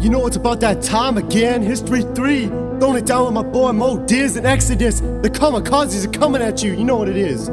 You know it's about that time again, History 3. Throwing it down with my boy Mo Dizz and Exodus. The Kamikazees are coming at you, you know what it is.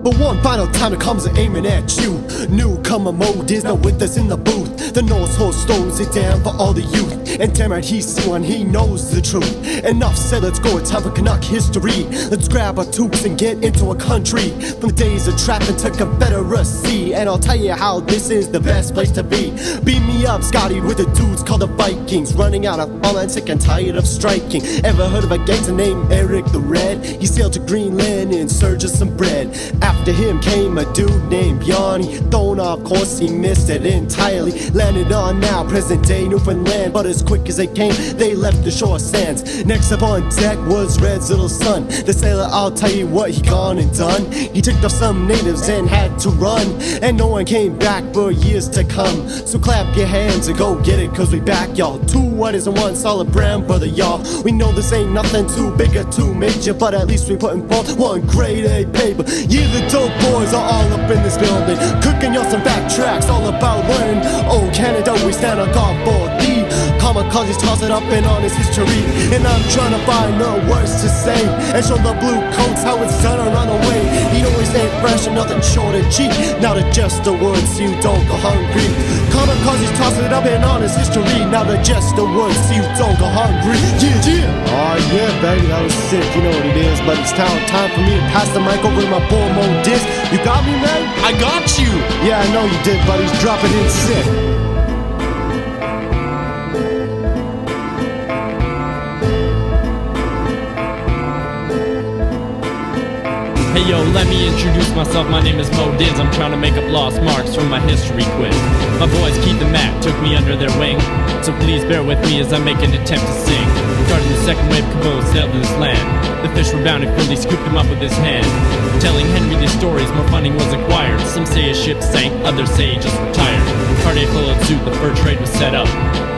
But one final time it comes aiming at you. Newcomer Mo Dizz now with us in the booth. The Norse host slows it down for all the youth. And damn right he's seen one, he knows the truth. Enough said, let's go, it's time for Canuck history. Let's grab our tubes and get into a country. From the days of trapping to Confederacy. And I'll tell you how this is the best place to be. Beat me up, Scotty, with the dudes called the Vikings. Running out of fun and sick and tired of striking. Ever heard of a gangster named Eric the Red? He sailed to Greenland in search of some bread. After him came a dude named Bjarne. Thrown off course, he missed it entirely. Landed on now present day Newfoundland. But as quick as they came, they left the shore sands. Next up on deck was Red's little son. The sailor, I'll tell you what he gone and done. He ticked off some natives and had to run. And no one came back for years to come. So clap your hands and go get it, cause we back, y'all. 2 whiteys and 1 solid brown brother, y'all. We know this ain't nothing too big or too major, but at least we putting forth 1 grade A paper. Yeah, the dope boys are all up in this building, cooking y'all some backtracks, all about learning. Oh, Canada, we stand on guard for the Kamikazees, toss it up and on his history. And I'm trying to find the words to say and show the blue coats how it's done around the way. He always ain't fresh and nothing short of cheap. Now to just the words so you don't go hungry. Kamikazees, toss it up and on his history. Now to just the words so you don't go hungry. Yeah, yeah. Oh yeah, baby, that was sick. You know what it is, but it's time for me to pass the mic over to my boy Mo Dizz. You got me, man? I got you! Yeah, I know you did, but he's dropping in sick. Hey yo, let me introduce myself, my name is Mo Dizz. I'm trying to make up lost marks from my history quiz. My boys Keith and Matt took me under their wing, so please bear with me as I make an attempt to sing. Starting the second wave, Cabot sailed to this land. The fish were bound and Philly scooped him up with his hand. Telling Henry these stories, more funding was acquired. Some say his ship sank, others say he just retired. Cartier colored suit, the fur trade was set up.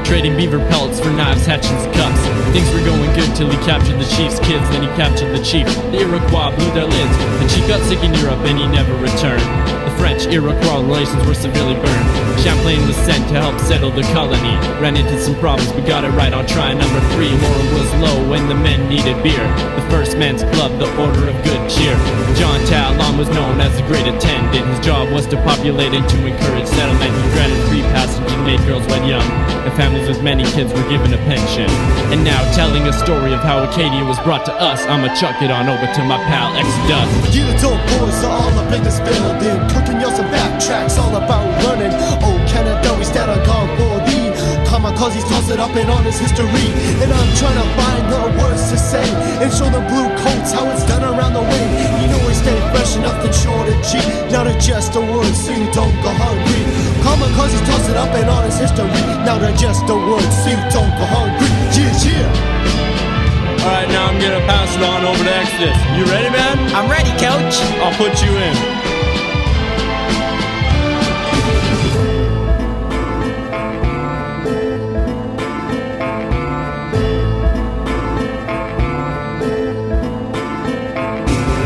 Trading beaver pellets for knives, hatchets, and cups. Things were going good till he captured the chief's kids. Then he captured the chief. The Iroquois blew their lids. The chief got sick in Europe and he never returned. The French-Iroquois relations were severely burned. Champlain was sent to help settle the colony. Ran into some problems but got it right on try. Number 3, morale was low when the men needed beer. The first men's club, the Order of Good Cheer. John Talon was known as the great attendant. His job was to populate and to encourage settlement. He granted free passage and made girls wed young. And families with many kids were given a pension. And now telling a story of how Acadia was brought to us, I'ma chuck it on over to my pal Exodus. You the dope boys are all up in this building, cooking y'all some backtracks, all about learning. Oh, Canada, we stand on guard for the Kamikazees, toss it up and on his history. And I'm trying to find the words to say and show the blue coats how it's done around the way. You know we stay fresh enough and short and cheap. Now to just the words so you don't go hungry. Kamikazees, toss it up and on his history. Now to just the words so you don't go hungry. Yeah, yeah. Alright, now I'm gonna pass it on over to Exodus. You ready, man? I'm ready, coach. I'll put you in.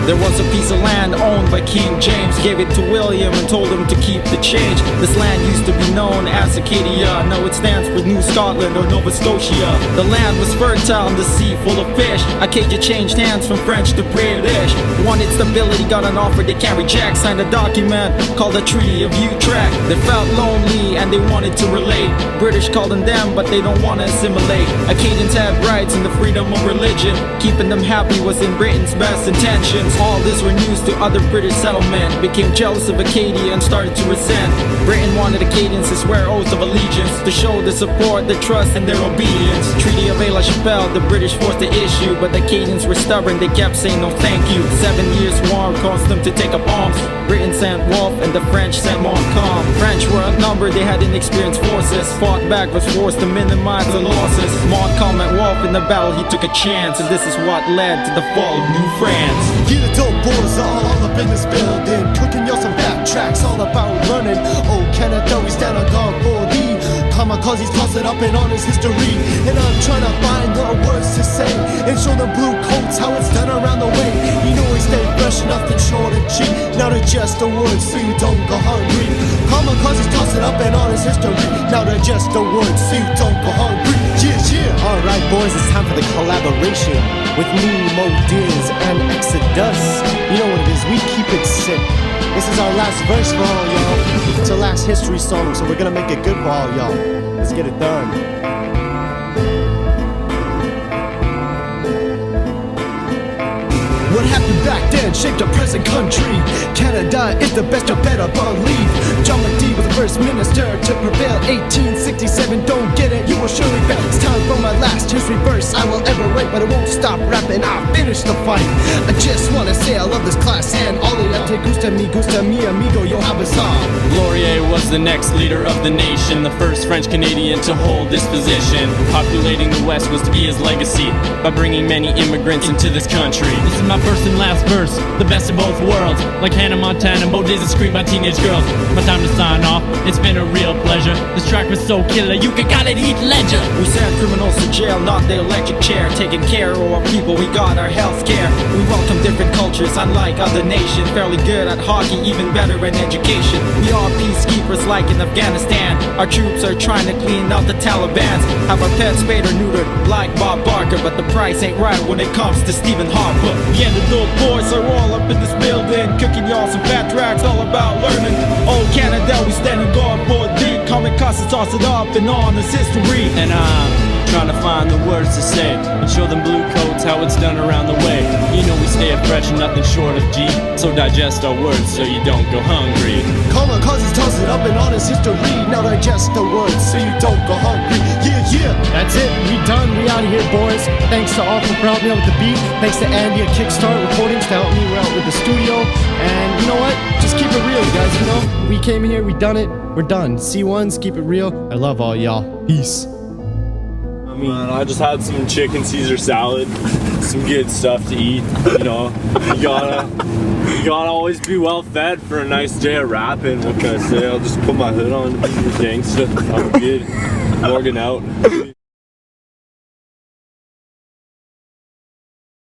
There was a piece of land owned by King James. Gave it to William and told him to keep the change. This land used to be known as Acadia. Now it stands for New Scotland or Nova Scotia. The land was fertile and the sea full of fish. Acadia changed hands from French to British. Wanted stability, got an offer they can't reject. Signed a document called the Treaty of Utrecht. They felt lonely and they wanted to relate. British called on them but they don't want to assimilate. Acadians had rights and the freedom of religion. Keeping them happy was in Britain's best intentions. All this were news to other British settlement. Became jealous of Acadia and started to resent. Britain wanted Acadians to swear oaths of allegiance, to show their support, their trust, and their obedience. Treaty of Aix-la-Chapelle, the British forced the issue, but the Acadians were stubborn, they kept saying no thank you. 7 years war caused them to take up arms. Britain sent Wolfe and the French sent Montcalm. French were outnumbered, they had inexperienced forces. Fought back, was forced to minimize the losses. Montcalm met Wolfe in the battle, he took a chance, and this is what led to the fall of New France. Yeah, the dope boys are all up in this building, cooking y'all some backtracks, all about learning. Oh, Canada, we stand on guard for the Kamikazees, toss it up and on his history. And I'm trying to find the words to say and show the blue coats how it's done around the way. You know we stay fresh enough and short and cheap. Now to just the words so you don't go hungry. Kamikazees toss it up and on his history. Now they're just the words, so you don't go hungry. Yeah, yeah. Alright boys, it's time for the collaboration with me, Mo Dizz, and Exodus. You know what it is, we keep it sick. This is our last verse for all y'all. It's our last history song, so we're gonna make it good for all y'all. Let's get it done. What happened back then shaped our present country. Canada is the best, you better believe. John McD was the first minister to prevail. 1867, don't get it, you will surely fail. It's time for my last history verse I will ever write, but I won't stop rapping, I'll finish the fight. I just wanna say I love this class and all of y'all take gusta mi amigo, yo have a song. Laurier was the next leader of the nation, the first French-Canadian to hold this position. Populating the West was to be his legacy, by bringing many immigrants into this country. This is my first and last verse, the best of both worlds. Like Hannah Montana, Mo Dizz is screamed by teenage girls. My time to sign off, it's been a real pleasure. This track was so killer, you can call it Heath Ledger. We send criminals to jail, not the electric chair. Taking care of our people, we got our health care. We welcome different cultures, unlike other nations. Fairly good at hockey, even better in education. We are peacekeepers like in Afghanistan. Our troops are trying to clean out the Talibans. Have our pets spayed or neutered like Bob Barker, but the price ain't right when it comes to Stephen Harper. Yeah, the little boys are all up in this building, cooking y'all some fat tracks all about learning. Oh Canada, we standing guard for the Kamikazees, toss it up and on this history. And I'm trying to find the words to say and show them blue coats how it's done around the way. You know we stay fresh, nothing short of G, so digest our words so you don't go hungry. Kamikazees toss it up and on his history. Now digest the words so you don't go hungry. Yeah, yeah. That's it, we done, we out of here boys. Thanks to all for helping me out with the beat. Thanks to Andy at Kickstart Recordings to help me out with the studio. And you know what, just keep it real you guys, you know. We came here, we done it, we're done. C1s, keep it real. I love all y'all. Peace. Man, I just had some chicken Caesar salad, some good stuff to eat. You know, you gotta always be well fed for a nice day of rapping. What can I say? I'll just put my hood on and be a gangster. I'm good. Morgan out.